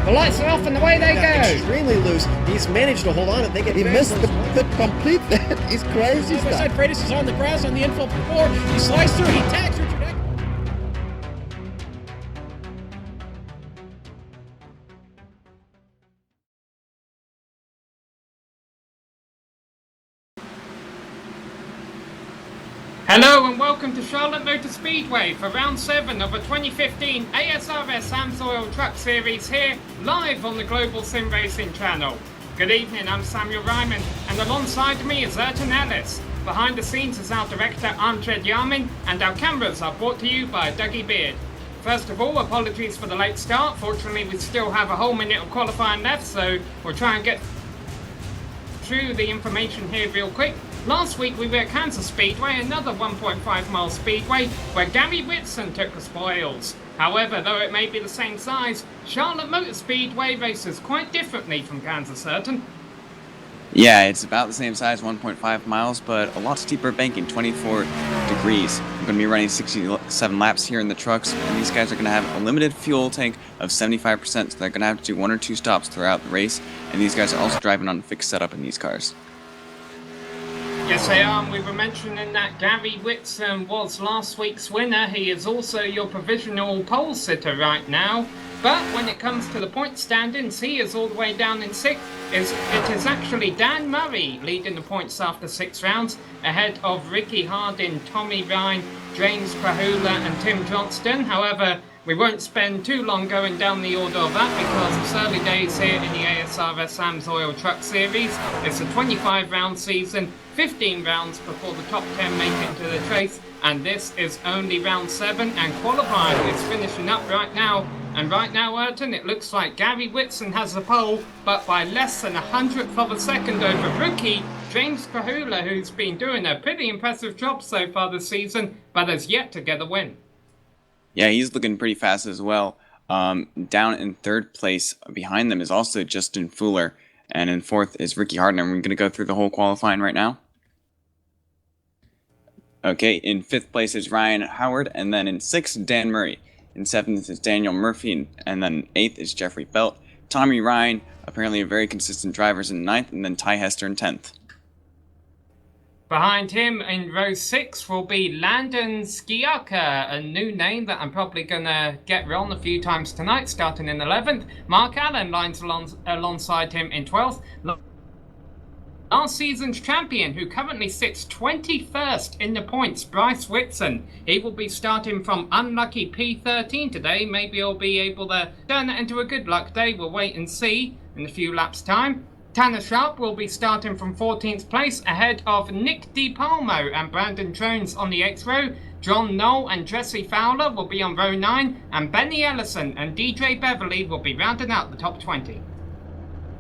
The lights are off and away they go. Extremely loose. He's managed to hold on and they get. He missed the complete. He's crazy West stuff. side Freitas is on the grass on the infield for 4. He slides through. He tags Richard Eck. Hello and welcome to Charlotte Motor Speedway for round 7 of a 2015 ASRS AMSOIL Truck Series here, live on the Global Sim Racing channel. Good evening, I'm Samuel Ryman, and alongside me is Ayrton Ellis. Behind the scenes is our director Amjad Yamin, and our cameras are brought to you by Dougie Beard. First of all, apologies for the late start. Fortunately, we still have a whole minute of qualifying left, so we'll try and get through the information here real quick. Last week we were at Kansas Speedway, another 1.5 mile speedway, where Gary Whitson took the spoils. However, though it may be the same size, Charlotte Motor Speedway races quite differently from Kansas, Ayrton. Yeah, it's about the same size, 1.5 miles, but a lot steeper banking, 24 degrees. I'm going to be running 67 laps here in the trucks, and these guys are going to have a limited fuel tank of 75%, so they're going to have to do 1 or 2 stops throughout the race, and these guys are also driving on a fixed setup in these cars. Yes, they are. We were mentioning that Gary Whitson was last week's winner. He is also your provisional pole sitter right now. But when it comes to the point standings, he is all the way down in 6th. It is actually Dan Murray leading the points after 6 rounds, ahead of Ricky Hardin, Tommy Ryan, James Krahula and Tim Johnston. However, we won't spend too long going down the order of that because it's early days here in the ASRS AMSOIL Truck Series. It's a 25 round season, 15 rounds before the top 10 make it to the race, and this is only round 7 and qualifying is finishing up right now. And right now, Ayrton, it looks like Gary Whitson has the pole, but by less than 100th of a second over rookie James Krahula, who's been doing a pretty impressive job so far this season, but has yet to get a win. Yeah, he's looking pretty fast as well. Down in 3rd place behind them is also Justin Fuller, and in 4th is Ricky Hardin. And we're going to go through the whole qualifying right now. Okay, in 5th place is Ryan Howard, and then in 6th, Dan Murray. In 7th is Daniel Murphy, and then 8th is Jeffrey Belt. Tommy Ryan, apparently a very consistent driver, is in 9th, and then Ty Hester in 10th. Behind him in row 6 will be Landon Skiaka, a new name that I'm probably going to get wrong a few times tonight, starting in 11th. Mark Allen lines alongside him in 12th. Last season's champion, who currently sits 21st in the points, Bryce Whitson. He will be starting from unlucky P13 today. Maybe he'll be able to turn that into a good luck day. We'll wait and see in a few laps' time. Tanner Sharp will be starting from 14th place ahead of Nick DiPalmo and Brandon Jones on the 8th row. John Knoll and Jesse Fowler will be on row 9, and Benny Ellison and DJ Beverly will be rounding out the top 20.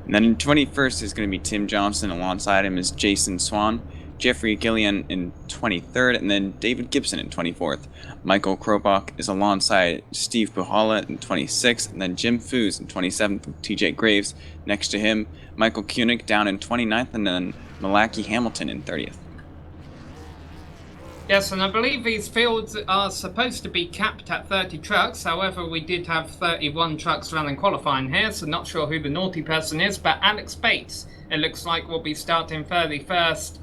And then in 21st is going to be Tim Johnson. Alongside him is Jason Swan, Jeffrey Gillian in 23rd, and then David Gibson in 24th. Michael Krobach is alongside Steve Puhala in 26th, and then Jim Foos in 27th with TJ Graves next to him. Michael Koenig down in 29th, and then Malachi Hamilton in 30th. Yes, and I believe these fields are supposed to be capped at 30 trucks. However, we did have 31 trucks running qualifying here, so not sure who the naughty person is, but Alex Bates, it looks like, will be starting 31st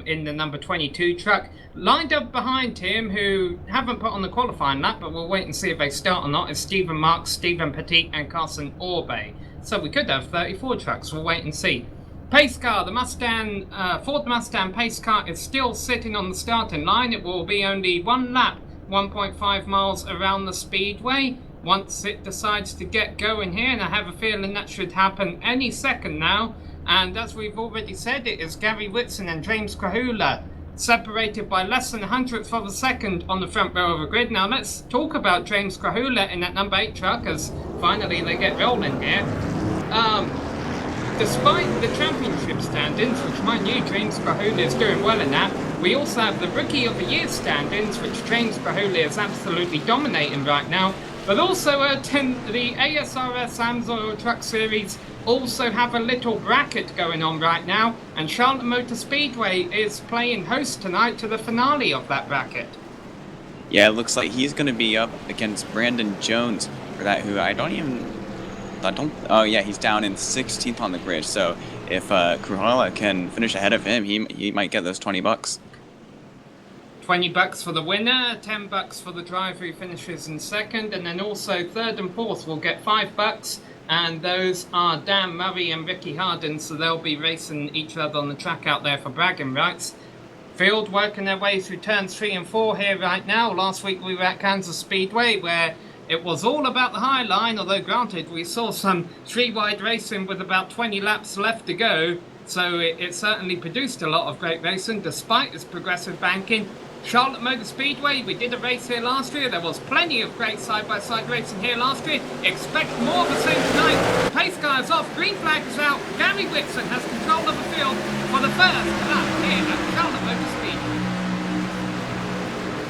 in the number 22 truck. Lined up behind him, who haven't put on the qualifying lap, but we'll wait and see if they start or not, is Stephen Marks, Stephen Petit, and Carson Orbe. So we could have 34 trucks. We'll wait and see. Pace car, the Mustang, Ford Mustang pace car is still sitting on the starting line. It will be only 1 lap, 1.5 miles around the speedway once it decides to get going here, and I have a feeling that should happen any second now. And as we've already said, it is Gary Whitson and James Krahula, separated by less than 100th of a second on the front row of the grid. Now let's talk about James Krahula in that number 8 truck, as finally they get rolling here. Despite the championship standings, which mind you, James Krahula is doing well in that, we also have the Rookie of the Year standings, which James Krahula is absolutely dominating right now. But also the ASRS AMSOIL Truck Series also have a little bracket going on right now, and Charlotte Motor Speedway is playing host tonight to the finale of that bracket. Yeah, it looks like he's going to be up against Brandon Jones for that, who I don't even I don't. Oh yeah, he's down in 16th on the grid. So if Kruhala can finish ahead of him, he might get those $20. $20 for the winner, $10 for the driver who finishes in second, and then also third and fourth will get $5. And those are Dan Murray and Ricky Harden, so they'll be racing each other on the track out there for bragging rights. Field working their way through turns 3 and 4 here right now. Last week we were at Kansas Speedway where it was all about the high line, although granted we saw some 3-wide racing with about 20 laps left to go. So it certainly produced a lot of great racing despite its progressive banking. Charlotte Motor Speedway, we did a race here last year. There was plenty of great side-by-side racing here last year. Expect more of the same tonight. Pace car is off, green flag is out. Gary Whitson has control of the field for the first lap here at Charlotte Motor Speedway.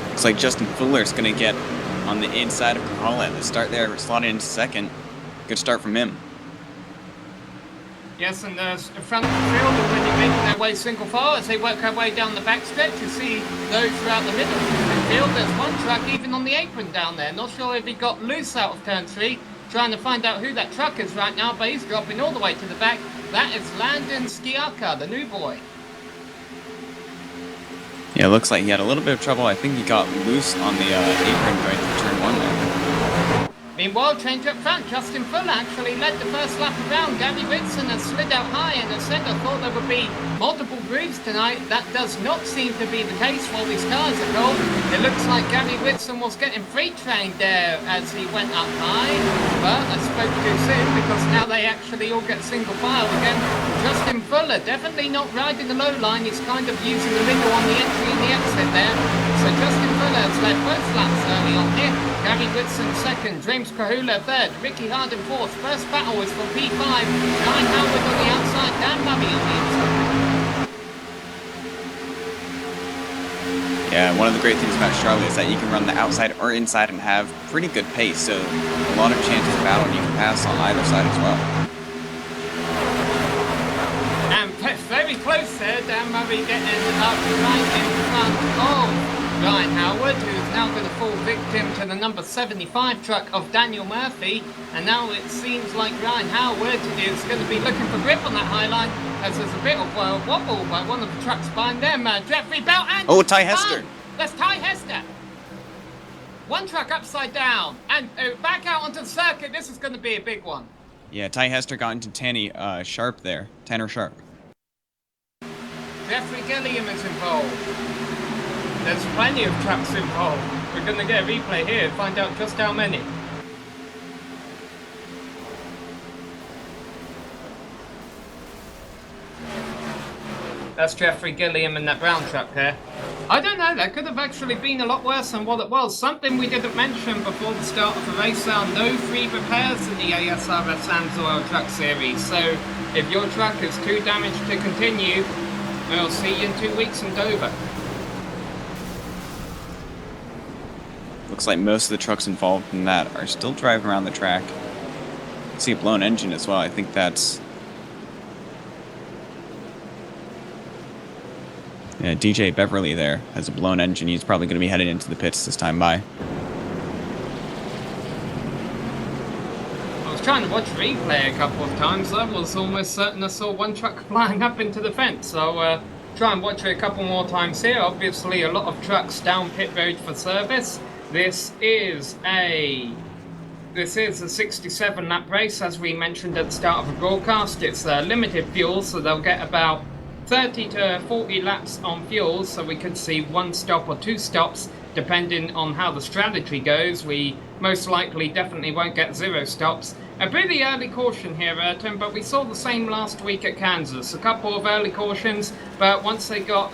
Looks like Justin Fuller's going to get on the inside of Kruhala at the start there, slotted into second. Good start from him. Yes, and the front of the field already making their way single file as they work their way down the backstretch. You see those throughout the middle of the field. There's one truck even on the apron down there. Not sure if he got loose out of turn 3. Trying to find out who that truck is right now, but he's dropping all the way to the back. That is Landon Skiaka, the new boy. Yeah, it looks like he had a little bit of trouble. I think he got loose on the apron going through turn 1 there. Meanwhile, change up front, Justin Fuller actually led the first lap around. Gary Whitson has slid out high, and as said, I thought there would be multiple grooves tonight. That does not seem to be the case while these cars are cold. It looks like Gary Whitson was getting freight trained there as he went up high, but I spoke too soon because now they actually all get single file again. Justin Fuller definitely not riding the low line. He's kind of using the middle on the entry and the exit there. So Justin Fuller has led both laps early on here. Gary Whitson second, James Kahula third, Ricky Harden fourth. First battle is for P5. Ryan Howard on the outside, Dan Murray on the inside. Yeah, one of the great things about Charlotte is that you can run the outside or inside and have pretty good pace, so a lot of chances of battle and you can pass on either side as well. And very close there, Dan Murray getting up right in front of Ryan Howard, who's now going to fall victim to the number 75 truck of Daniel Murphy, and now it seems like Ryan Howard is going to be looking for grip on that high line as there's a bit of wobble by one of the trucks behind them. Jeffrey Bell and Ty Hester. That's Ty Hester. One truck upside down and back out onto the circuit. This is going to be a big one. Yeah, Ty Hester got into Tanner Sharp there. Tanner Sharp. Jeffrey Gilliam is involved. There's plenty of trucks involved. We're going to get a replay here and find out just how many. That's Jeffrey Gilliam in that brown truck there. I don't know, that could have actually been a lot worse than what it was. Something we didn't mention before the start of the race are no free repairs in the ASRS AMSOIL truck series. So if your truck is too damaged to continue, we'll see you in 2 weeks in Dover. Looks like most of the trucks involved in that are still driving around the track. I see a blown engine as well. I think that's... Yeah, DJ Beverly there has a blown engine. He's probably going to be headed into the pits this time by. I was trying to watch replay a couple of times. I was almost certain I saw one truck flying up into the fence. So try and watch it a couple more times here. Obviously a lot of trucks down pit road for service. This is a 67 lap race, as we mentioned at the start of the broadcast. It's limited fuel, so they'll get about 30 to 40 laps on fuel, so we could see 1 stop or 2 stops depending on how the strategy goes. We most likely definitely won't get 0 stops. A really early caution here, Tim, but we saw the same last week at Kansas. A couple of early cautions, but once they got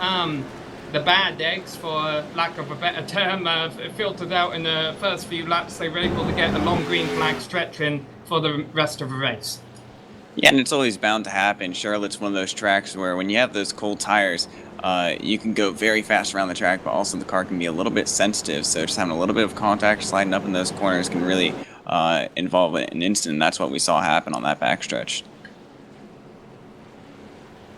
the bad eggs, for lack of a better term, filtered out in the first few laps, they were able to get a long green flag stretch in for the rest of the race. Yeah, and it's always bound to happen. Charlotte's one of those tracks where when you have those cold tires, you can go very fast around the track, but also the car can be a little bit sensitive. So just having a little bit of contact sliding up in those corners can really involve an instant. And that's what we saw happen on that backstretch.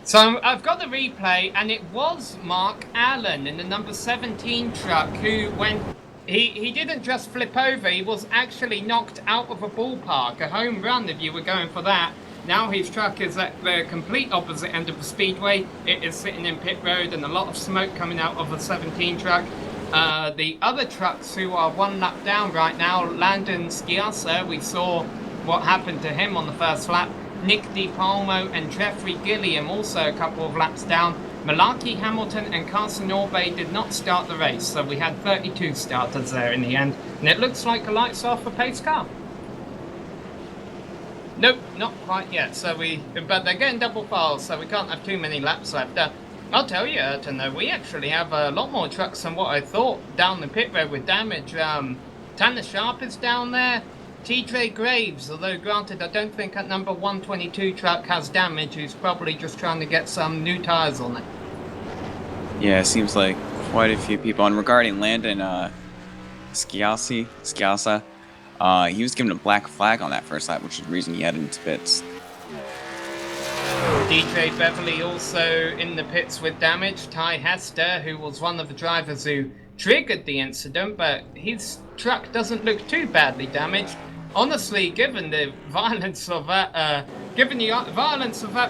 So I've got the replay, and it was Mark Allen in the number 17 truck who went He didn't just flip over, he was actually knocked out of a ballpark, a home run if you were going for that. Now his truck is at the complete opposite end of the speedway. It is sitting in pit road and a lot of smoke coming out of a 17 truck. The other trucks who are one lap down right now, Landon Sciassa, we saw what happened to him on the first lap. Nick DiPalmo and Jeffrey Gilliam also a couple of laps down. Malarkey Hamilton and Carson Orbay did not start the race, so we had 32 starters there in the end. And it looks like the lights off for pace car. Nope, not quite yet. But they're getting double files, so we can't have too many laps left. I'll tell you, Ayrton, though, we actually have a lot more trucks than what I thought down the pit road with damage. Tanner Sharp is down there. TJ Graves, although granted, I don't think that number 122 truck has damage. He's probably just trying to get some new tires on it. Yeah, it seems like quite a few people. And regarding Landon Sciassa, he was given a black flag on that first lap, which is the reason he headed into pits. DJ Beverly also in the pits with damage. Ty Hester, who was one of the drivers who triggered the incident, but his truck doesn't look too badly damaged. Honestly, given the violence of that,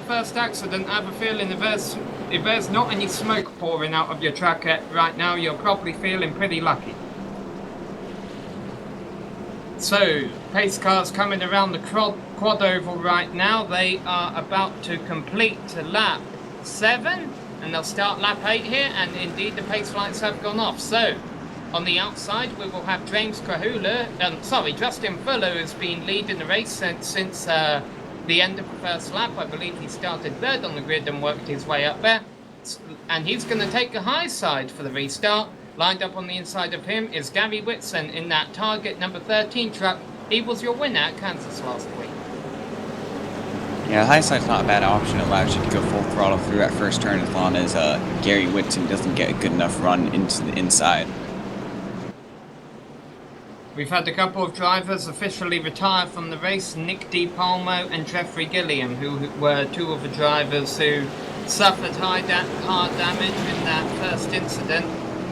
first accident, I have a feeling if there's not any smoke pouring out of your truck right now, you're probably feeling pretty lucky. So, pace cars coming around the quad oval right now. They are about to complete lap 7, and they'll start lap 8 here, and indeed the pace lights have gone off. So, on the outside, we will have Justin Fuller, who's been leading the race since the end of the first lap. I believe he started third on the grid and worked his way up there. And he's going to take the high side for the restart. Lined up on the inside of him is Gary Whitson in that Target number 13 truck. He was your winner at Kansas last week. Yeah, high side's not a bad option. It allows you to go full throttle through that first turn as long as Gary Whitson doesn't get a good enough run into the inside. We've had a couple of drivers officially retire from the race, Nick DiPalmo and Jeffrey Gilliam, who were two of the drivers who suffered hard damage in that first incident.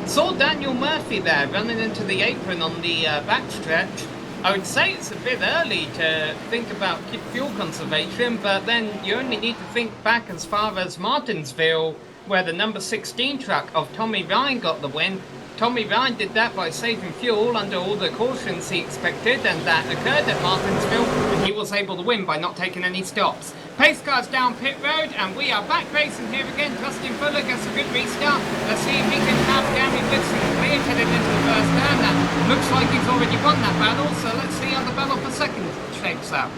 Saw Daniel Murphy there running into the apron on the backstretch. I would say it's a bit early to think about fuel conservation, but then you only need to think back as far as Martinsville, where the number 16 truck of Tommy Ryan got the win. Tommy Ryan did that by saving fuel under all the cautions he expected, and that occurred at Martinsville, and he was able to win by not taking any stops. Pace cars down pit road, and we are back racing here again. Justin Fuller gets a good restart. Let's see if he can have Gary Whitson clear headed into the first turn. That looks like he's already won that battle, so let's see how the battle for second shapes out.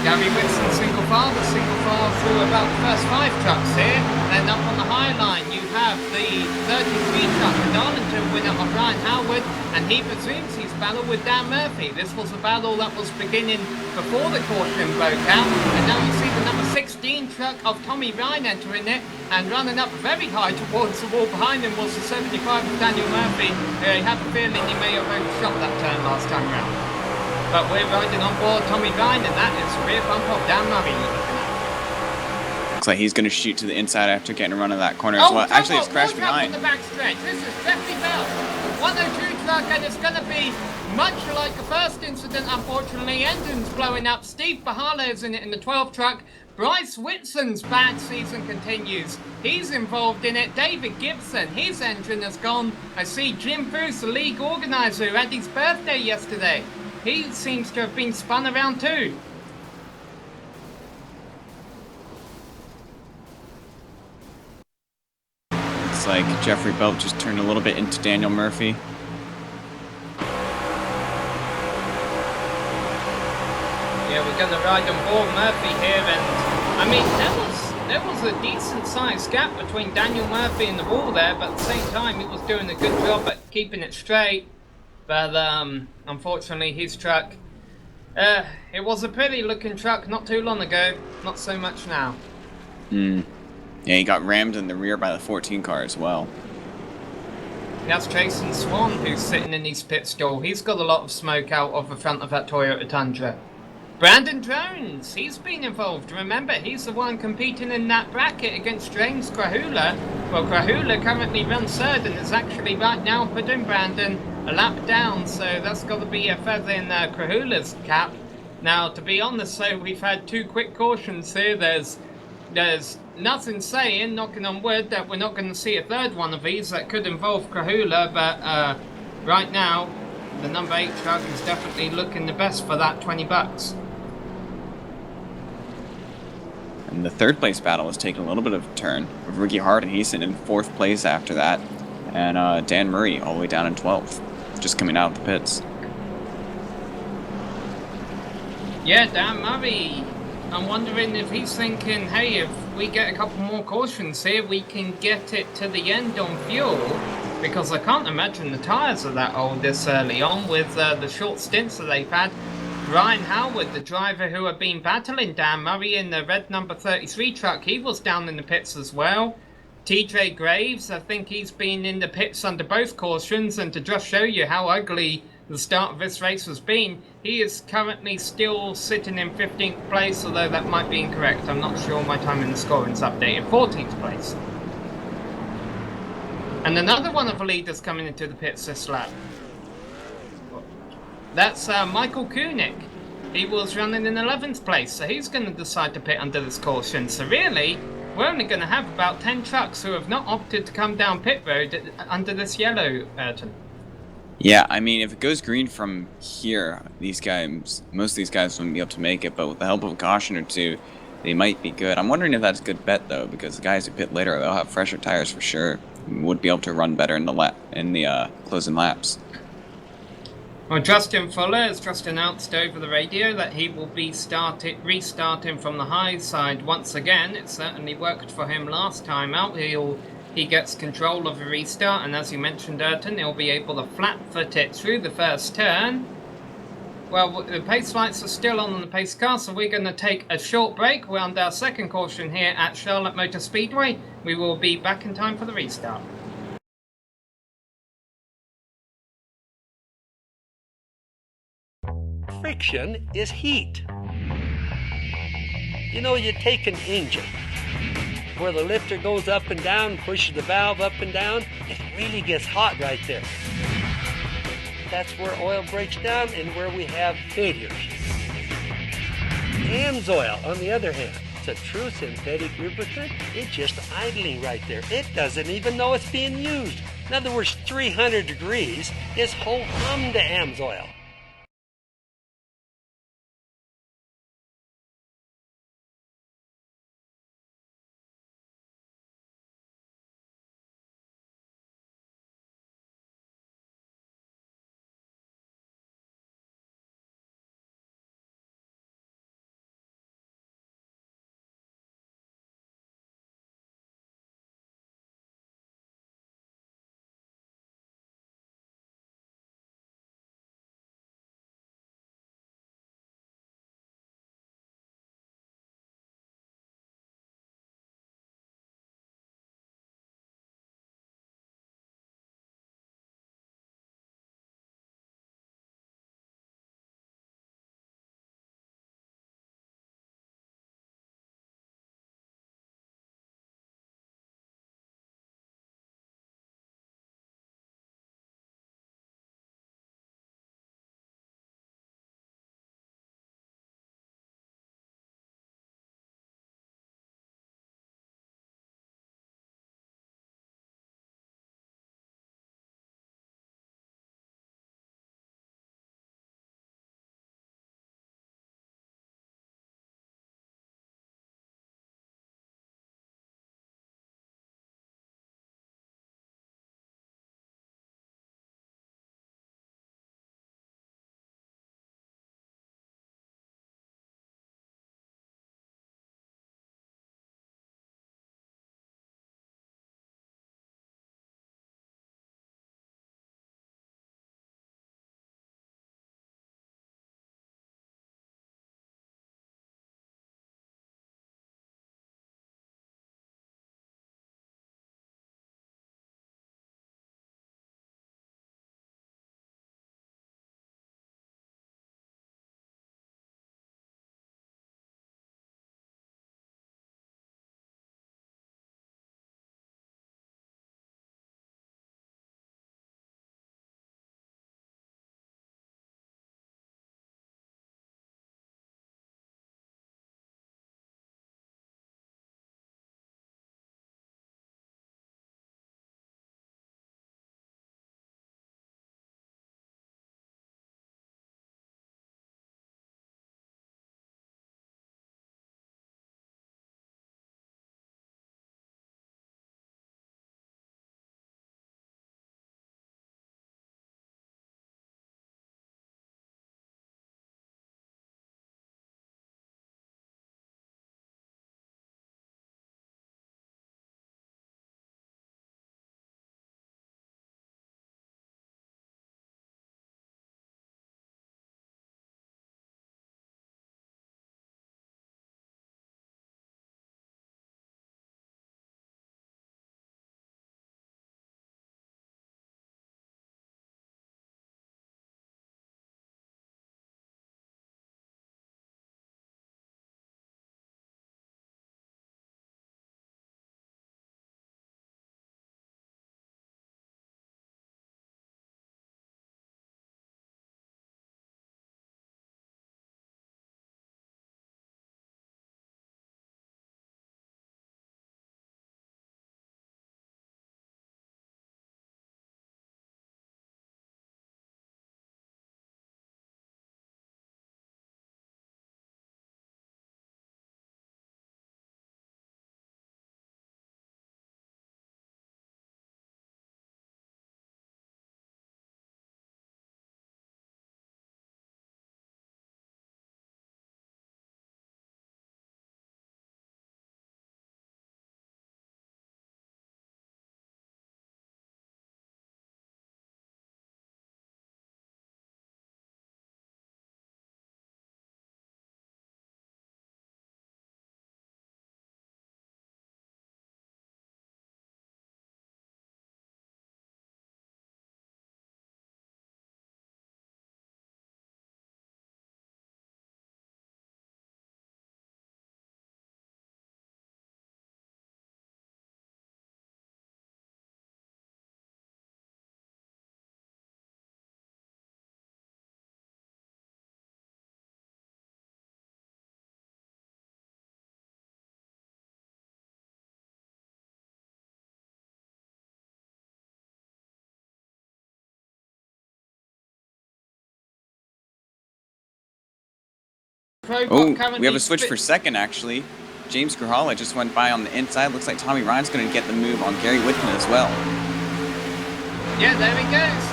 Gary Whitson single file through about the first 5 trucks here. Then up on the high line you have the 33 truck, the Darlington winner of Ryan Howard, and he resumes his battle with Dan Murphy. This was a battle that was beginning before the caution broke out, and now you see the number 16 truck of Tommy Ryan entering it, and running up very high towards the wall behind him was the 75 of Daniel Murphy. I have a feeling he may have overshot that turn last time round. But we're riding on board Tommy Ryan, and that is rear bump of Dan Murray you're looking at. Looks like he's going to shoot to the inside after getting a run of that corner as well. Actually, it's crashed behind. On the back stretch. This is Jeffrey Bell, 102 truck, and it's going to be much like the first incident, unfortunately. Engines blowing up. Steve Bahala is in it in the 12 truck. Bryce Whitson's bad season continues. He's involved in it. David Gibson, his engine has gone. I see Jim Bruce, the league organizer, who had his birthday yesterday. He seems to have been spun around too. Looks like Jeffrey Belt just turned a little bit into Daniel Murphy. Yeah, we're going to ride on board Murphy here, and I mean, there was a decent sized gap between Daniel Murphy and the wall there, but at the same time he was doing a good job at keeping it straight. But unfortunately his truck, it was a pretty looking truck not too long ago, not so much now. Yeah, he got rammed in the rear by the 14 car as well. That's Jason Swan who's sitting in his pit stall. He's got a lot of smoke out of the front of that Toyota Tundra. Brandon Jones, he's been involved. Remember, he's the one competing in that bracket against James Grahula Well, Krahula currently runs third and is actually right now putting Brandon a lap down, so that's got to be a feather in Krahula's cap. Now, to be honest, so we've had 2 quick cautions here. There's nothing saying, knocking on wood, that we're not going to see a third one of these that could involve Krahula, but right now, the number 8 truck is definitely looking the best for that $20. And the third place battle was taking a little bit of a turn, with Ricky Hardenheisen in 4th place after that, and Dan Murray all the way down in 12th, just coming out of the pits. Yeah, Dan Murray, I'm wondering if he's thinking, hey, if we get a couple more cautions here, we can get it to the end on fuel, because I can't imagine the tyres are that old this early on with the short stints that they've had. Ryan Howard, the driver who had been battling Dan Murray in the red number 33 truck, he was down in the pits as well. TJ Graves, I think he's been in the pits under both cautions, and to just show you how ugly the start of this race has been, he is currently still sitting in 15th place, although that might be incorrect. I'm not sure my time in the scoring's updated. 14th place. And another one of the leaders coming into the pits this lap. That's Michael Koenig. He was running in 11th place, so he's going to decide to pit under this caution. So really, we're only going to have about 10 trucks who have not opted to come down pit road under this yellow, Ayrton. Yeah, I mean, if it goes green from here, most of these guys wouldn't be able to make it, but with the help of a caution or two, they might be good. I'm wondering if that's a good bet, though, because the guys who pit later, they'll have fresher tires for sure. Would be able to run better in the closing laps. Well, Justin Fuller has just announced over the radio that he will be restarting from the high side once again. It certainly worked for him last time out. He gets control of the restart, and as you mentioned, Ayrton, he'll be able to flat-foot it through the first turn. Well, the pace lights are still on the pace car, so we're going to take a short break. We're on our second caution here at Charlotte Motor Speedway. We will be back in time for the restart. Friction is heat. You know, you take an engine where the lifter goes up and down, pushes the valve up and down, it really gets hot right there. That's where oil breaks down and where we have failures. AMSOIL, on the other hand, it's a true synthetic lubricant. It's just idling right there. It doesn't even know it's being used. In other words, 300 degrees is ho hum to AMSOIL. Oh, we have a switch for second, actually. James Gruhala just went by on the inside. Looks like Tommy Ryan's going to get the move on Gary Whitman as well. Yeah, there he goes.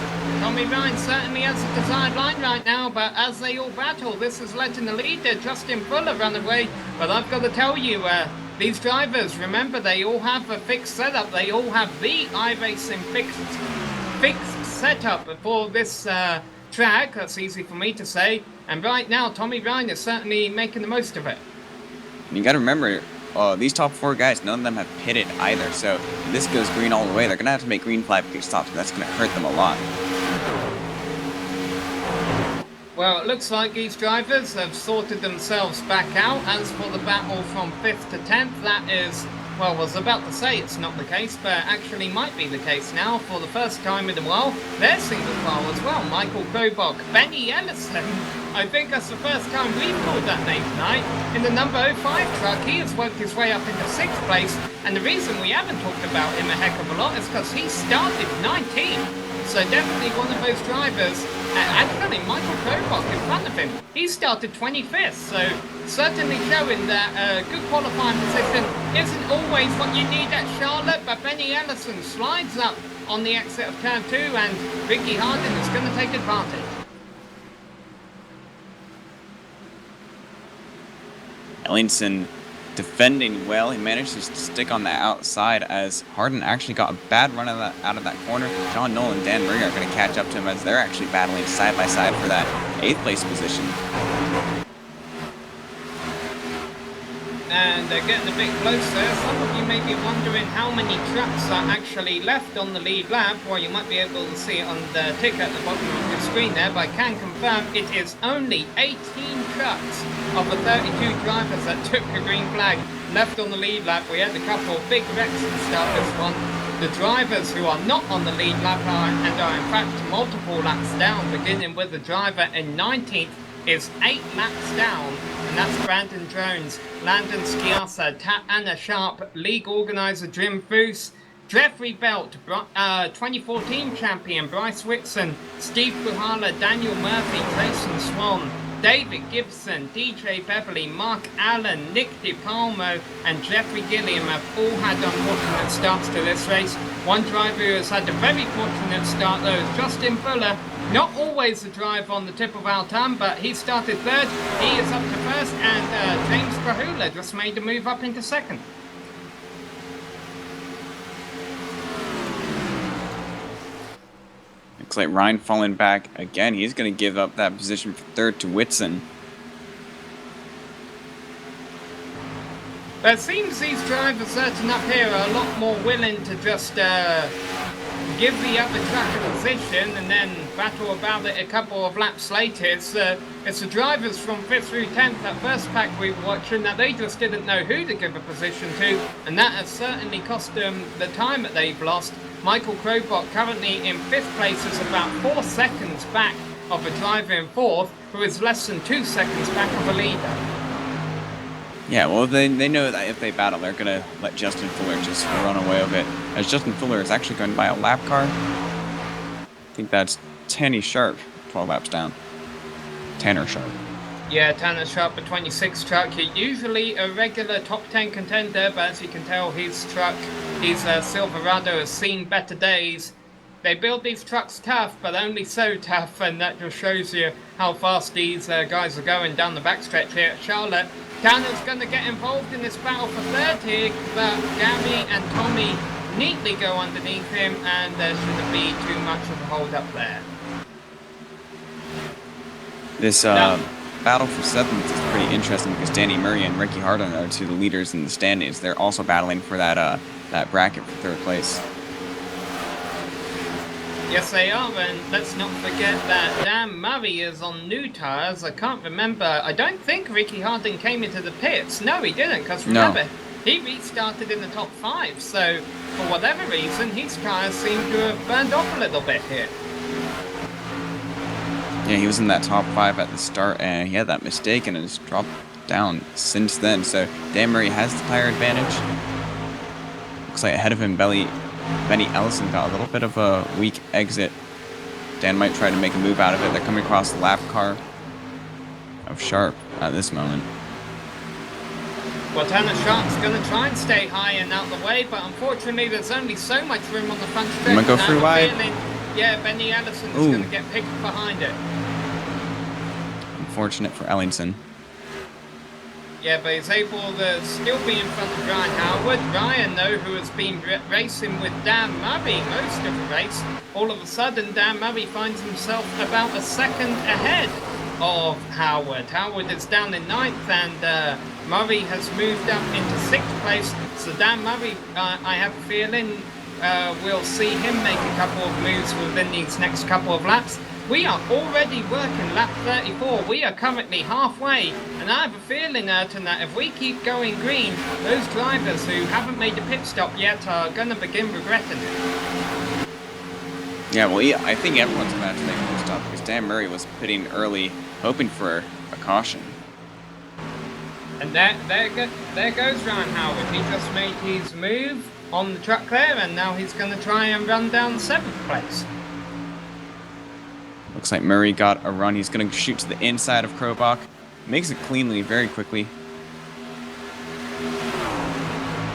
Tommy Ryan certainly has the desired line right now, but as they all battle, this has led to the leader, Justin Fuller, run away. But I've got to tell you, these drivers, remember, they all have a fixed setup. They all have the iRacing fixed setup for this track. That's easy for me to say. And right now, Tommy Ryan is certainly making the most of it. You got to remember, these top 4 guys, none of them have pitted either. So if this goes green all the way, they're going to have to make green flag pit stops. That's going to hurt them a lot. Well, it looks like these drivers have sorted themselves back out. As for the battle from 5th to 10th, that is, well, I was about to say it's not the case, but actually might be the case now. For the first time in a while, they're single file as well. Michael Krobach, Benny Ellison. I think that's the first time we've called that name tonight. In the number 05 truck, he has worked his way up into 6th place, and the reason we haven't talked about him a heck of a lot is because he started 19th. So definitely one of those drivers, actually Michael Krobach in front of him, he started 25th, so certainly showing that good qualifying position isn't always what you need at Charlotte, but Benny Ellison slides up on the exit of turn 2 and Ricky Hardin is going to take advantage. Ellingson defending well. He managed to stick on the outside as Hardin actually got a bad run out of that corner. John Knoll and Dan Murray are going to catch up to him as they're actually battling side by side for that 8th place position. And they're getting a bit closer. Some of you may be wondering how many trucks are actually left on the lead lap. Well, you might be able to see it on the ticker at the bottom of your screen there, but I can confirm it is only 18 trucks of the 32 drivers that took the green flag left on the lead lap. We had a couple of big wrecks to start this one. The drivers who are not on the lead lap are in fact multiple laps down, beginning with the driver in 19th is 8 laps down, and that's Brandon Jones, Landon Sciassa, Anna Sharp, league organizer Jim Foose, Jeffrey Belt, 2014 champion Bryce Whitson, Steve Gruhala, Daniel Murphy, Jason Swan, David Gibson, DJ Beverly, Mark Allen, Nick DiPalmo, and Jeffrey Gilliam have all had unfortunate starts to this race. One driver who has had a very fortunate start though is Justin Fuller. Not always the drive on the tip of our tongue, but he started 3rd, he is up to 1st, and James Gruhala just made a move up into 2nd. Looks like Ryan falling back again. He's going to give up that position for 3rd to Whitson. But it seems these drivers certain up here are a lot more willing to just give the other track a position and then battle about it a couple of laps later. It's the drivers from 5th through 10th, that first pack we were watching, that they just didn't know who to give a position to, and that has certainly cost them the time that they've lost. Michael Krobach currently in 5th place is about 4 seconds back of a driver in 4th, who is less than 2 seconds back of a leader. Yeah, well, they know that if they battle, they're going to let Justin Fuller just run away with it. As Justin Fuller is actually going by a lap car. I think that's Tanny Sharp, 12 laps down. Tanner Sharp. Yeah, Tanner Sharp, a 26 truck. He's usually a regular top 10 contender, but as you can tell, his truck, his Silverado, has seen better days. They build these trucks tough, but only so tough, and that just shows you how fast these guys are going down the backstretch here at Charlotte. Tanner's going to get involved in this battle for 3rd here, but Gary and Tommy neatly go underneath him, and there shouldn't be too much of a hold up there. This battle for 7th is pretty interesting because Danny Murray and Ricky Hardin are 2 of the leaders in the standings. They're also battling for that bracket for 3rd place. Yes, they are, and let's not forget that Dan Murray is on new tyres. I can't remember. I don't think Ricky Hardin came into the pits. No, he didn't, because remember, he restarted in the top 5. So, for whatever reason, his tyres seem to have burned off a little bit here. Yeah, he was in that top 5 at the start, and he had that mistake and has dropped down since then. So, Dan Murray has the tyre advantage. Looks like ahead of him, Benny Ellison got a little bit of a weak exit. Dan might try to make a move out of it. They're coming across the lap car. of Sharp at this moment. Well, Tanner Sharp's going to try and stay high and out the way, but unfortunately there's only so much room on the front stretch. Might go through wide. Yeah, Benny Allison is going to get picked behind it. Unfortunate for Ellingson. Yeah, but he's able to still be in front of Ryan Howard. Ryan, though, who has been racing with Dan Murray most of the race, all of a sudden Dan Murray finds himself about a second ahead of Howard. Howard is down in 9th and Murray has moved up into 6th place. So Dan Murray, I have a feeling, we'll see him make a couple of moves within these next couple of laps. We are already working lap 34. We are currently halfway, and I have a feeling, Ayrton, that if we keep going green, those drivers who haven't made a pit stop yet are going to begin regretting it. Yeah, well, yeah, I think everyone's going to have to make a pit stop because Dan Murray was pitting early, hoping for a caution. And there goes Ryan Howard. He just made his move on the truck there, and now he's going to try and run down 7th place. Looks like Murray got a run. He's going to shoot to the inside of Krobach. Makes it cleanly, very quickly.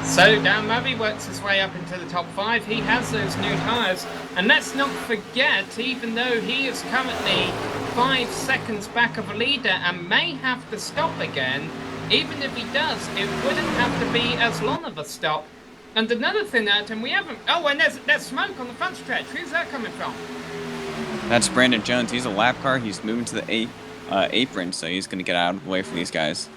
So Dan Murray works his way up into the top 5. He has those new tyres. And let's not forget, even though he is currently 5 seconds back of a leader and may have to stop again, even if he does, it wouldn't have to be as long of a stop. And another thing, Ayrton, we haven't... Oh, and there's smoke on the front stretch. Who's that coming from? That's Brandon Jones. He's a lap car. He's moving to the apron, so he's going to get out of the way for these guys.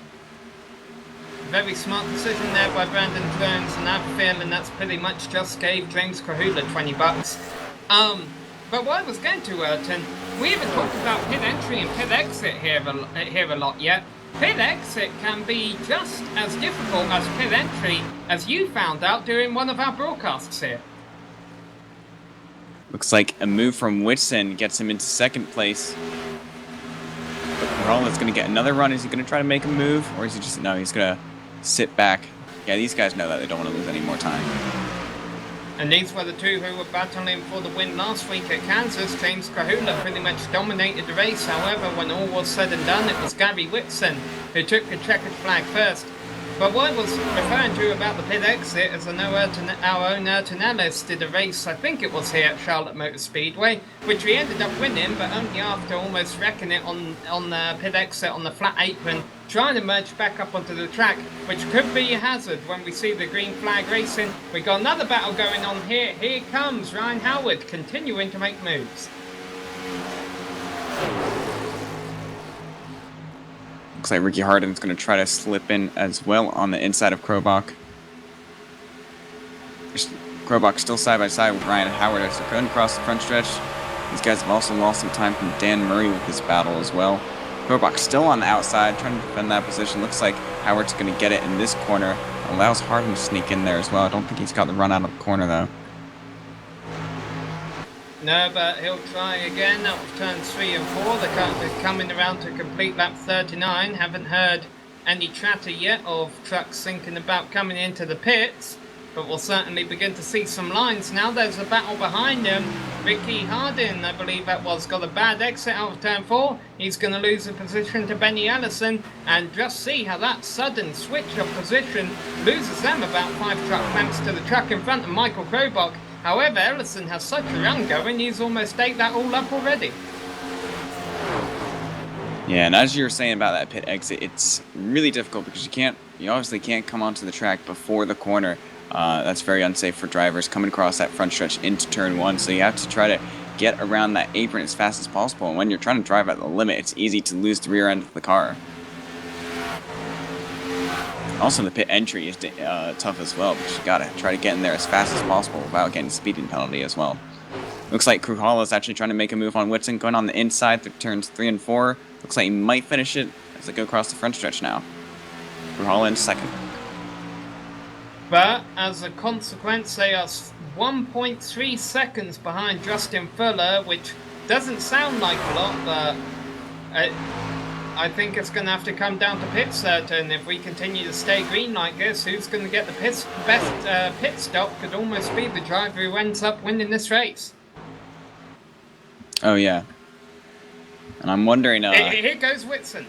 Very smart decision there by Brandon Jones, and I have a feeling that's pretty much just gave James Kahula $20. But what I was going to, Ayrton, we haven't talked about pit entry and pit exit here a lot yet. Pit exit can be just as difficult as pit entry, as you found out during one of our broadcasts here. Looks like a move from Whitson gets him into 2nd place. But is going to get another run. Is he going to try to make a move? Or is he just... No, he's going to sit back. Yeah, these guys know that they don't want to lose any more time. And these were the two who were battling for the win last week at Kansas. James Kahula pretty much dominated the race. However, when all was said and done, it was Gary Whitson who took the checkered flag first. But what I was referring to about the pit exit, as I know our own Ayrton Ellis did a race, I think it was here at Charlotte Motor Speedway, which we ended up winning, but only after almost wrecking it on the pit exit on the flat apron, trying to merge back up onto the track, which could be a hazard when we see the green flag racing. We got another battle going on here. Here comes Ryan Howard, continuing to make moves. Looks like Ricky Harden's going to try to slip in as well on the inside of Krobach. Krobach still side by side with Ryan Howard as they're going across the front stretch. These guys have also lost some time from Dan Murray with this battle as well. Krobach still on the outside, trying to defend that position. Looks like Howard's going to get it in this corner. Allows Harden to sneak in there as well. I don't think he's got the run out of the corner though. No, but he'll try again up turns 3 and 4. They're coming around to complete lap 39. Haven't heard any chatter yet of trucks thinking about coming into the pits, but we'll certainly begin to see some lines now. There's a battle behind him. Ricky Hardin, I believe that was, got a bad exit out of turn 4. He's going to lose the position to Benny Allison, and just see how that sudden switch of position loses them about 5 truck lengths to the truck in front of Michael Krobach. However, Ellison has such a run going, he's almost ate that all up already. Yeah, and as you were saying about that pit exit, it's really difficult because you obviously can't come onto the track before the corner. That's very unsafe for drivers coming across that front stretch into turn 1, so you have to try to get around that apron as fast as possible, and when you're trying to drive at the limit, it's easy to lose the rear end of the car. Also, the pit entry is tough as well, because you gotta try to get in there as fast as possible without getting a speeding penalty as well. Looks like Kruhala is actually trying to make a move on Whitson, going on the inside through turns 3 and 4. Looks like he might finish it as they go across the front stretch now. Kruhala in 2nd. But as a consequence, they are 1.3 seconds behind Justin Fuller, which doesn't sound like a lot, but I think it's going to have to come down to pit certain. If we continue to stay green like this, who's going to get the best pit stop could almost be the driver who ends up winning this race. Oh, yeah. And I'm wondering... Here goes Whitson.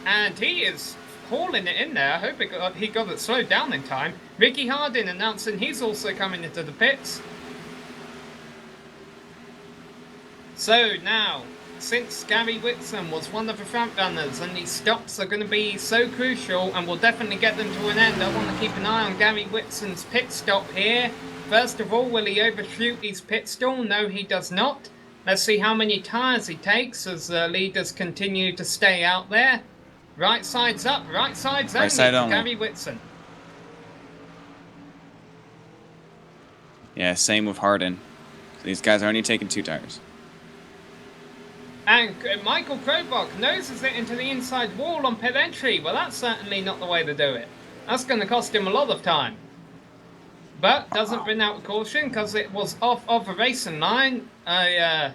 And he is hauling it in there. I hope he got it slowed down in time. Ricky Hardin announcing he's also coming into the pits. So now, since Gary Whitson was one of the front runners and these stops are going to be so crucial and will definitely get them to an end, I want to keep an eye on Gary Whitson's pit stop here. First of all, will he overshoot his pit stall? No, he does not. Let's see how many tyres he takes as the leaders continue to stay out there. Right side's up, right side's only for Gary Whitson. Yeah, same with Hardin. These guys are only taking 2 tires. And Michael Krobach noses it into the inside wall on pit entry. Well, that's certainly not the way to do it. That's going to cost him a lot of time. But doesn't bring out caution because it was off of the racing line. I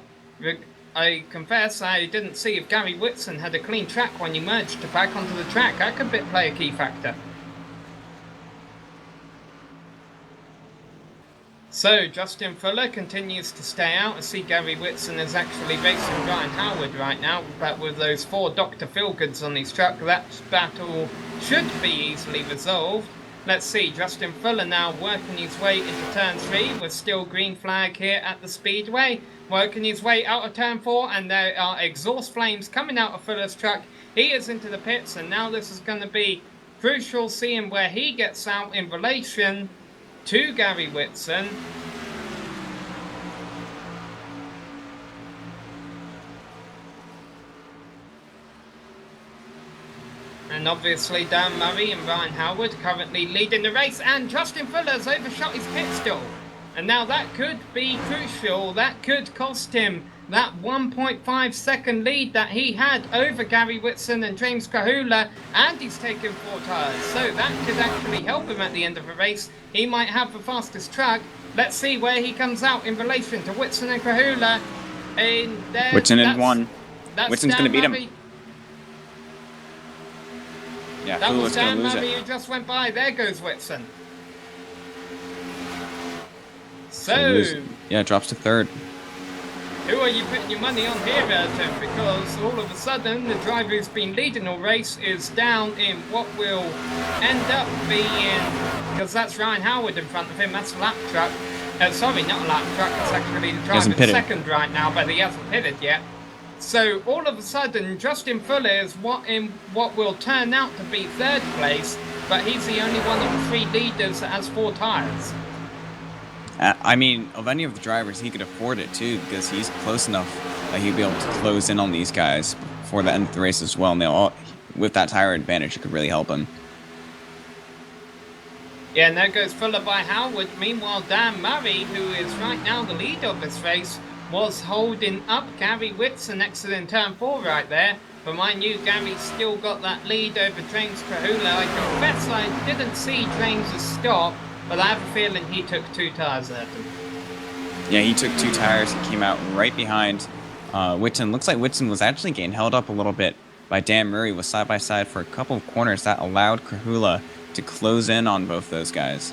confess I didn't see if Gary Whitson had a clean track when he merged back onto the track. That could play a key factor. So Justin Fuller continues to stay out. I see Gary Whitson is actually racing Ryan Howard right now, but with those 4 Dr. Feelgoods on his truck, that battle should be easily resolved. Let's see, Justin Fuller now working his way into turn 3 with still green flag here at the speedway. Working his way out of turn 4, and there are exhaust flames coming out of Fuller's truck. He is into the pits, and now this is going to be crucial, seeing where he gets out in relation to Gary Whitson. And obviously Dan Murray and Ryan Howard currently leading the race, and Justin Fuller's overshot his pit stall. And now that could be crucial. That could cost him that 1.5 second lead that he had over Gary Whitson and James Kahula, and he's taken 4 tyres. So that could actually help him at the end of the race. He might have the fastest truck. Let's see where he comes out in relation to Whitson and Kahula. Whitson in 1. Whitson's going to beat him. Yeah, that was Dan Murray who just went by. There goes Whitson. So yeah, drops to 3rd. Who are you putting your money on here, Tim? Because all of a sudden, the driver who's been leading the race is down in what will end up being, because that's Ryan Howard in front of him. That's a lap truck. Sorry, not a lap truck. It's actually the driver second right now, but he hasn't pitted yet. So all of a sudden, Justin Fuller is what will turn out to be 3rd place, but he's the only one of the 3 leaders that has 4 tyres. I mean, of any of the drivers, he could afford it too, because he's close enough that he'd be able to close in on these guys before the end of the race as well. And with that tire advantage, it could really help him. Yeah, and there goes Fuller by Howard. Meanwhile, Dan Murray, who is right now the leader of this race, was holding up Gary Whitson exiting turn 4 right there. But mind you, Gary still got that lead over James Kahula. I confess I didn't see James' stop, but I have a feeling he took 2 tyres there. Yeah, he took 2 tires. He came out right behind Whitson. Looks like Whitson was actually getting held up a little bit by Dan Murray with side-by-side for a couple of corners. That allowed Kahula to close in on both those guys.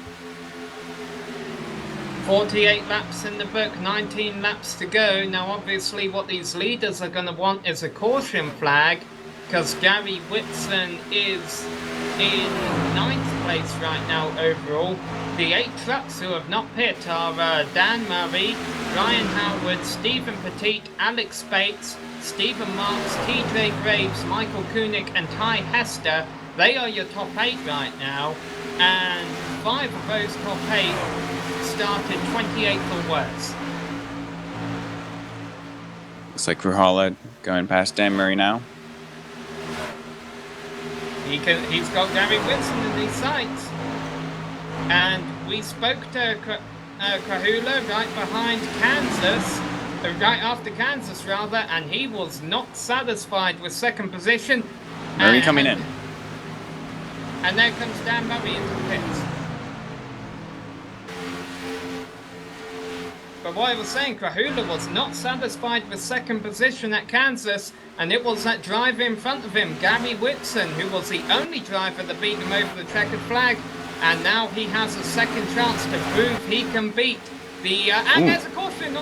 48 laps in the book, 19 laps to go. Now obviously what these leaders are going to want is a caution flag, because Gary Whitson is in 9th place right now overall. The 8 trucks who have not pit are Dan Murray, Ryan Howard, Stephen Petit, Alex Bates, Stephen Marks, TJ Graves, Michael Koenig and Ty Hester. They are your top 8 right now, and 5 of those top 8 started 28th or worse. Looks like Kruhala going past Dan Murray now. He's got Gary Whitson in these sights. And we spoke to Kahula right behind Kansas, right after Kansas rather, and he was not satisfied with 2nd position. Murray coming in. And there comes Dan Murray into the pits. But what I was saying, Kahula was not satisfied with 2nd position at Kansas, and it was that driver in front of him, Gary Whitson, who was the only driver that beat him over the checkered flag, and now he has a 2nd chance to prove he can beat the... and there's a caution!